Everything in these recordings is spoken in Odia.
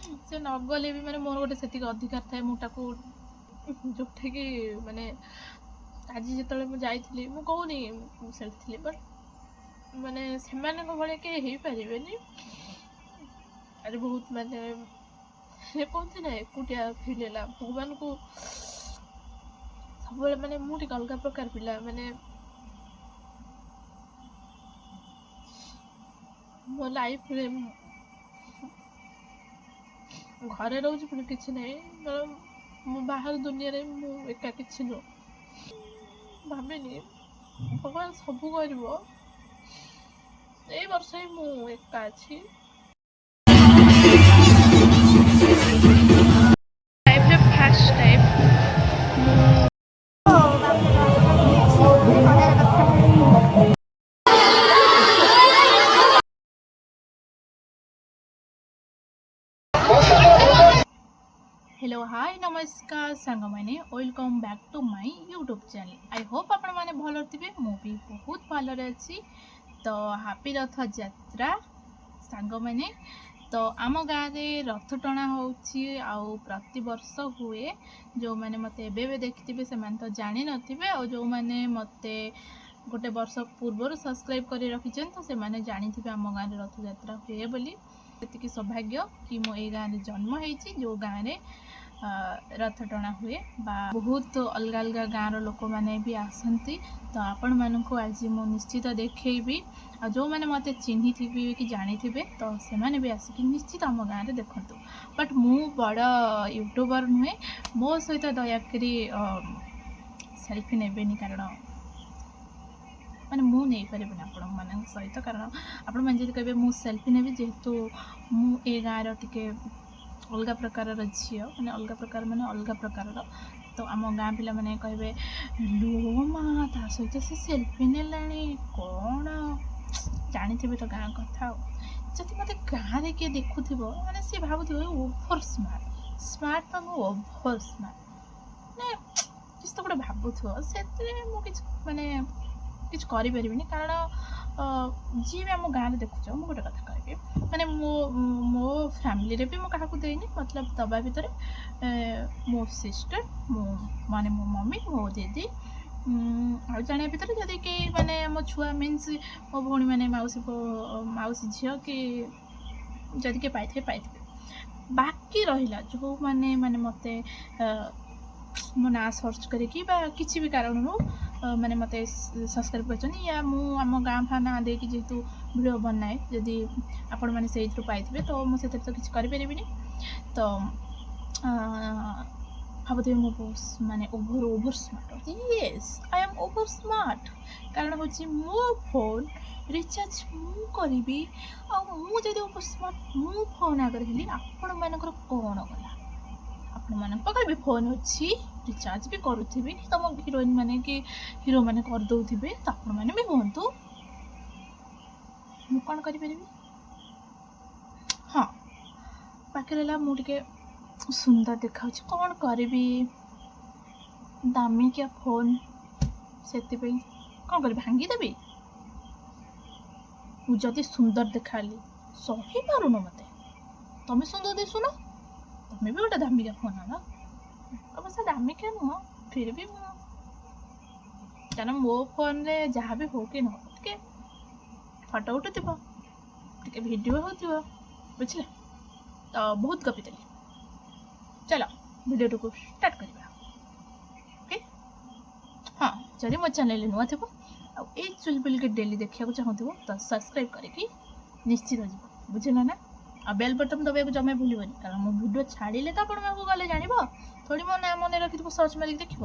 से नगले भी माने मोर गोटे सेतिक अधिकार थाए मुटाको जोटा कि माने आज जिते मुझे जाइली मु कहूनी सेठी बट माने से भाई के हो पारे अरे बहुत माने कहते ना एकुटिया फिल है भगवान को सब माने मुझे अलग प्रकार पिला माने मो लाइफ रे घरे रोज पुणी किसी नहीं मु बाहर दुनिया रे मु एका किसी नुह भाविनी भगवान सब कर वर्ष ही मु एका अच्छी लाइफ रे फर्स्ट टाइम हेलो हाय नमस्कार सांग मैंने welcome back to my YouTube channel I hope आपण मैंने भल थे मुझे बहुत भल अच्छी तो हैप्पी रथ यात्रा सांग मैंने तो आम गाँव में रथ टणा हो प्रति वर्ष हुए जो मैंने मत एवं देखिथे से तो जानी नथिबे और जो मैंने मत गोटे वर्ष पूर्व सब्सक्राइब कर रखी तो से मैंने जानी आम गाँव में रथ यात्रा हुए बोली सेतिकी सौभाग्य कि मो ए गाँव में जन्म होती जो गाँव में रथ टणा हुए बा बहुत अलग अलग गाँव लोक मैंने भी आसती तो आपण मानक आज मु निश्चित देखी आ जो मैंने मत चिन्ही थी कि जानी थे तो से मैंने भी आसिक निश्चित आम गाँव में देखूँ बट मु बड़ यूट्यूबर नुहे मो सहित दयाकोरी सेल्फी नेबेनी कारण मैंने मु नहीं पारे आपण मान सहित कारण आपण मैंने कहे मु सेल्फी नेबी जेहेतु मु ए गाँव टे अलग प्रकार झी मैंने अलग प्रकार माने अलग प्रकार तो आम गाँ पिला मैंने कहे लो माँ ता सहित से सेल्फी नेला कौन जानी थे तो गाँ कथा जब मत गाँव में किए देखु मैंने सी भावु ओभर स्मार्ट स्मार्ट तो ओभर स्मार्ट मैंने किसी तो गोटे भावु से माने किसी करें कारण जी भी आम गाँव में देखुच मुझे गोटे कथा कहि माने मो फैमिली रे भी मो क्या देनी मतलब दबा भितर मो सिस्टर मो माने मो मम्मी मो दीदी आ जाना भितर जदि कि माने मो छुआ मीन्स मो भौणी मैंने मौसी झील कि जदि के पाई बाकी रहा जो मैंने माने मत मो ना सर्च करके किसी भी कारण मैंने मत सब्सक्राइब कर या मु आम गाँ फा ना देकी जेहेतु वीडियो बनाए जदि आपण मैंने से पाइबे तो मुझे तो किसी करें तो भावुए मो माने over smart yes I am over smart कारण हूँ मो फोन रिचार्ज मु करी आदि ओभर स्मार्ट मु फोन आगे हेली आपण मानकर कौन गला आपण मान पाखे भी फोन अच्छी रिचार्ज भी करुथि तुम हिरोइन माने कि हीरो माने कर दउथिबे तो आपण माने भी हुंतु मु कौन करी हाँ बाकी रहा मुझे सुंदर देखा कौन करी दामिकिया फोन से कौन कर भांगीदेवी मुझे सुंदर देखाली सही पारुन मत तुम सुंदर दिशुन तुम्हें भी गोटे दामिकिया फोन आना अवश्य दामिकिया नुह फिर भी कारण मो फोन रे जहाँ भी हो कि न हो फोटो उठुव टे भिडियो हो बुझे तो बहुत गपी देली चलो वीडियो को स्टार्ट करवा ओके हाँ जदि मो चैनल नुआ थो आई चुलबुल के डेली देखा चाहूँ तो सब्सक्राइब करके निश्चित हो बुझल ना आ बेल बटन दबाई जमा भूलनी कारण मो वीडियो छाड़े तो आप गले जान थोड़ी मो ना मन रखी सर्च मारिक देख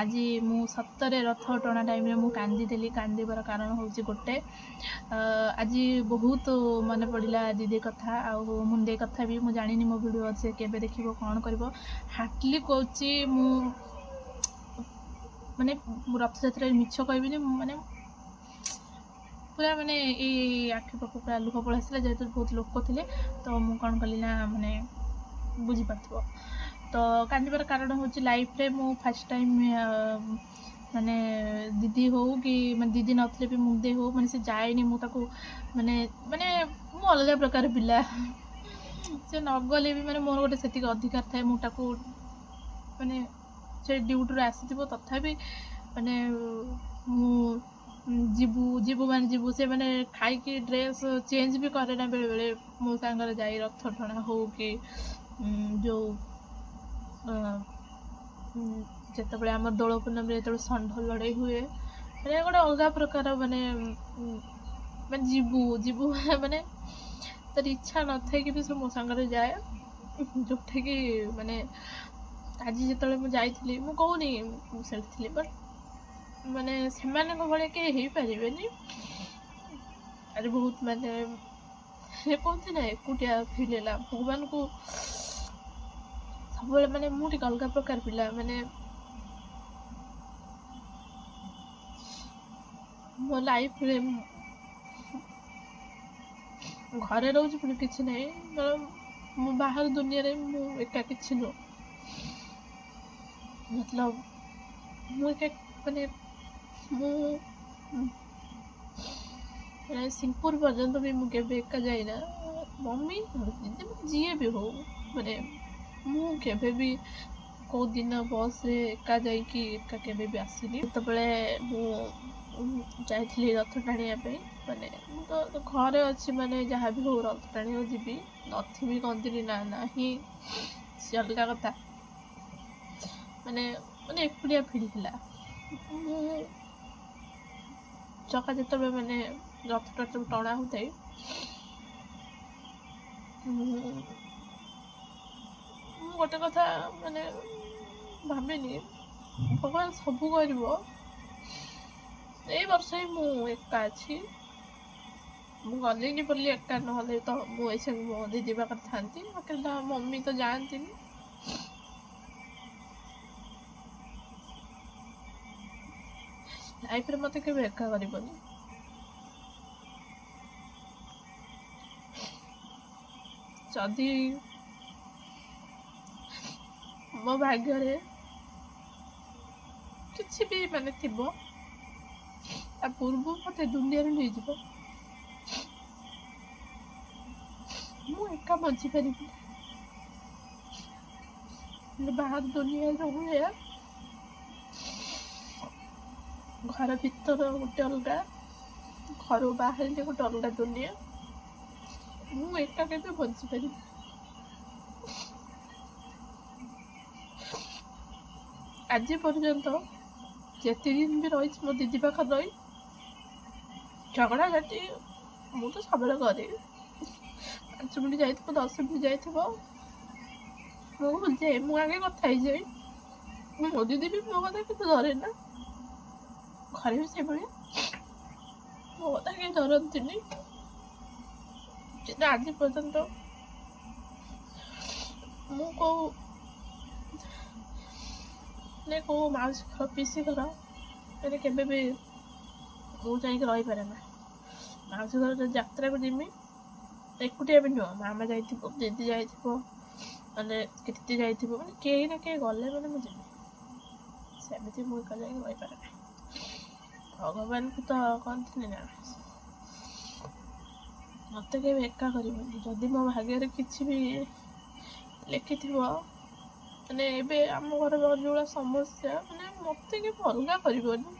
ଆଜି ମୁଁ ସତରେ ରଥ ଟଣା ଟାଇମ୍ରେ ମୁଁ କାନ୍ଦିଦେଲି। କାନ୍ଦିବାର କାରଣ ହେଉଛି ଗୋଟେ, ଆଜି ବହୁତ ମନେ ପଡ଼ିଲା ଦିଦି କଥା ଆଉ ମୁଣ୍ଡେ କଥା ବି। ମୁଁ ଜାଣିନି ମୋ ଭିଡ଼ିଓ ସେ କେବେ ଦେଖିବ କ'ଣ କରିବ। ହାର୍ଟଲି କହୁଛି ମୁଁ ମାନେ ରଥଯାତ୍ରାରେ ମିଛ କହିବିନି, ମାନେ ପୁରା ମାନେ ଏଇ ଆଖି ପାଖକୁ ପୁରା ଲୁହ ପଳେଇ ଆସିଲା। ଯେହେତୁ ବହୁତ ଲୋକ ଥିଲେ ତ ମୁଁ କ'ଣ କଲି ନା ମାନେ ବୁଝିପାରୁଥିବ। ତ କାନ୍ଦିବାର କାରଣ ହେଉଛି ଲାଇଫ୍ରେ ମୁଁ ଫାର୍ଷ୍ଟ ଟାଇମ୍ ମାନେ ଦିଦି ହଉ କି ମାନେ ଦିଦି ନଥିଲେ ବି ମୁଣ୍ଡେ ହଉ ମାନେ ସେ ଯାଏନି, ମୁଁ ତାକୁ ମାନେ ମାନେ ମୁଁ ଅଲଗା ପ୍ରକାର ପିଲା। ସେ ନଗଲେ ବି ମାନେ ମୋର ଗୋଟେ ସେତିକି ଅଧିକାର ଥାଏ, ମୁଁ ତାକୁ ମାନେ ସେ ଡ୍ୟୁଟିରୁ ଆସିଥିବ ତଥାପି ମାନେ ମୁଁ ଯିବୁ ମାନେ ଯିବୁ। ସେ ମାନେ ଖାଇକି ଡ୍ରେସ୍ ଚେଞ୍ଜ ବି କରେ ନା ବେଳେବେଳେ ମୋ ସାଙ୍ଗରେ ଯାଇ ରଥ ଟଣା ହଉ କି ଯେଉଁ ଯେତେବେଳେ ଆମର ଦୋଳ ପୂର୍ଣ୍ଣମୀରେ ଯେତେବେଳେ ଷଣ୍ଢ ଲଢ଼େଇ ହୁଏ ମାନେ ଗୋଟେ ଅଲଗା ପ୍ରକାର ମାନେ ମାନେ ଯିବୁ ମାନେ ତାର ଇଚ୍ଛା ନଥାଇକି ବି ସେ ମୋ ସାଙ୍ଗରେ ଯାଏ। ଯେଉଁଟାକି ମାନେ ଆଜି ଯେତେବେଳେ ମୁଁ ଯାଇଥିଲି, ମୁଁ କହୁନି ମୁଁ ସେଠି ଥିଲି, ବଟ୍ ମାନେ ସେମାନଙ୍କ ଭଳିଆ କେହି ହେଇପାରିବେନି। ଆଜି ବହୁତ ମାନେ କୁହନ୍ତି ନା ଏକୁଟିଆ ଫିଲ୍ ହେଲା। ଭଗବାନଙ୍କୁ ସବୁବେଳେ ମାନେ ମୁଁ ଟିକେ ଅଲଗା ପ୍ରକାର ପିଲା, ମାନେ ମୋ ଲାଇଫ୍ରେ ଘରେ ରହୁଛି ପୁଣି କିଛି ନାହିଁ, ମୁଁ ବାହାର ଦୁନିଆରେ ମୁଁ ଏକା କିଛି ନୁହଁ। ମତଲବ ମୁଁ ଏକା ମାନେ ମୁଁ ସିଙ୍ଗପୁର ପର୍ଯ୍ୟନ୍ତ ବି ମୁଁ କେବେ ଏକା ଯାଇନା। ମମ୍ମି ଯିଏ ବି ହଉ ମାନେ ମୁଁ କେବେ ବି କେଉଁ ଦିନ ବସ୍ରେ ଏକା ଯାଇକି ଏକା କେବେ ବି ଆସିନି। ଯେତେବେଳେ ମୁଁ ଯାଇଥିଲି ରଥ ଟାଣିବା ପାଇଁ, ମାନେ ମୁଁ ତ ଘରେ ଅଛି, ମାନେ ଯାହା ବି ହଉ ରଥ ଟାଣିବାକୁ ଯିବି, ନଥିବି କହନ୍ତିନି ନା ନାହିଁ, ସେ ଅଲଗା କଥା। ମାନେ ମାନେ ଏକୁଟିଆ ଫିଲ୍ ଥିଲା। ମୁଁ ଚକା ଯେତେବେଳେ ମାନେ ରଥଟା ସବୁ ଟଣା ହଉଥାଏ, ମୁଁ ଗୋଟେ କଥା ମାନେ ଭାବିନି, ଭଗବାନ ସବୁ କରିବ। ଏଇ ବର୍ଷ ହିଁ ମୁଁ ଏକା ଅଛି, ମୁଁ ଗଲିନି ବୋଲି ଏକା, ନହେଲେ ତ ମୁଁ ଏଇସବୁ ମୋ ଦିଦି ପାଖରେ ଥାନ୍ତି। କିନ୍ତୁ ମମ୍ମି ତ ଯାଆନ୍ତିନି। ଲାଇଫରେ ମତେ କେବେ ଏକା କରିବନି। ଯଦି ମୋ ଭାଗ୍ୟରେ କିଛି ବି ମାନେ ଥିବ, ତା ପୂର୍ବରୁ ମତେ ଦୁନିଆରୁ ନେଇଯିବ, ମୁଁ ଏକା ବଞ୍ଚିପାରିବି। ବାହାର ଦୁନିଆ ଯୋଉ ଭଳିଆ, ଘର ଭିତର ଗୋଟେ ଅଲଗା, ଘରୁ ବାହାରିଲେ ଗୋଟେ ଅଲଗା ଦୁନିଆ। ମୁଁ ଏକା କେବେ ବଞ୍ଚିପାରିବି। ଆଜି ପର୍ଯ୍ୟନ୍ତ ଯେତେ ଦିନ ବି ରହିଛି ମୋ ଦିଦି ପାଖରେ ରହି, ଝଗଡ଼ାଝାଟି ମୁଁ ତ ସବୁବେଳେ କରେ। 5 ମିନିଟ୍ ଯାଇଥିବ, 10 ମିନିଟ୍ ଯାଇଥିବ, ମୁଁ ଭୁଲିଯାଏ, ମୁଁ ଆଗେ କଥା ହେଇଯାଏ। ମୋ ଦିଦି ବି ମୋ କଥା କିନ୍ତୁ ଧରେ ନା, ଘରେ ବି ସେଇଭଳିଆ, ମୋ କଥା କେହି ଧରନ୍ତିନି। କିନ୍ତୁ ଆଜି ପର୍ଯ୍ୟନ୍ତ ମୁଁ କୋଉ ମାଉସୀ ଘର, ପିଇସି ଘର ମାନେ କେବେ ବି ମୁଁ ଯାଇକି ରହିପାରେ ନା। ମାଉସୀ ଘର ଯାତ୍ରାକୁ ଯିମି, ଏକୁଟିଆ ବି ନୁହଁ, ମାମା ଯାଇଥିବ, ଦିଦି ଯାଇଥିବ, ମାନେ କୀର୍ତ୍ତି ଯାଇଥିବ, ମାନେ କେହି ନା କେହି ଗଲେ ମାନେ ମୁଁ ଯିବି। ସେମିତି ମୁଁ ଏକା ଯାଇକି ରହିପାରେ ନା। ଭଗବାନଙ୍କୁ ତ କହନ୍ତିନି ନା, ମତେ କେବେ ଏକା କରିବନି। ଯଦି ମୋ ଭାଗ୍ୟରେ କିଛି ବି ଲେଖିଥିବ, ମାନେ ଏବେ ଆମ ଘର ଯୋଉଭଳିଆ ସମସ୍ୟା, ମାନେ ମତେ କେବେ ଅଲଗା କରିବନି।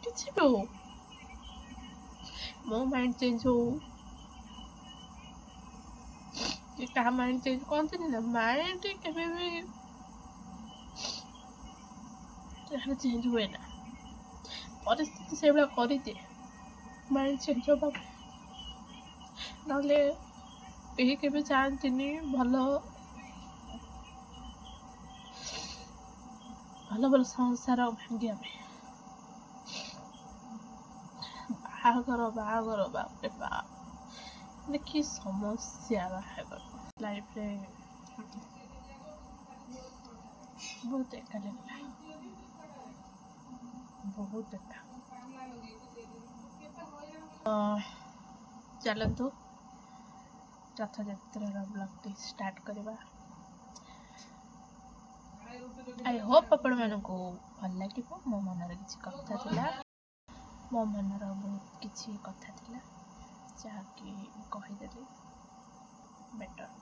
କିଛି ବି ହଉ, ମୋ ମାଇଣ୍ଡ ଚେଞ୍ଜ ହଉ କି କାହା ମାଇଣ୍ଡ ଚେଞ୍ଜ, କହନ୍ତିନି ନା ମାଇଣ୍ଡ କେବେ ବି ଚେଞ୍ଜ ହୁଏ ନା। ପରିସ୍ଥିତି ସେଇଭଳିଆ କରିଦିଏ ମାଇଣ୍ଡ ଚେଞ୍ଜ ହବାକୁ। ନହେଲେ କେହି କେବେ ଚାହାନ୍ତିନି ଭଲ ସଂସାର ଭାଙ୍ଗିବା ପାଇଁ। ବାହାଘର ବାପରେ ବାପ, ମାନେ କି ସମସ୍ୟା ବାହାଘର ଲାଇଫରେ। ବହୁତ ଏକା ଲାଗିଲା, ବହୁତ ଏକା। ଚାଲନ୍ତୁ ରଥଯାତ୍ରାର ବ୍ଲଗଟି ଷ୍ଟାର୍ଟ କରିବା। ଆଇ ହୋପ୍ ଆପଣମାନଙ୍କୁ ଭଲ ଲାଗିବ। ମୋ ମନରେ କିଛି କଥା ଥିଲା, ମୋ ମନର ବହୁତ କିଛି କଥା ଥିଲା, ଯାହାକି କହିଦେଲି ବେଟର୍।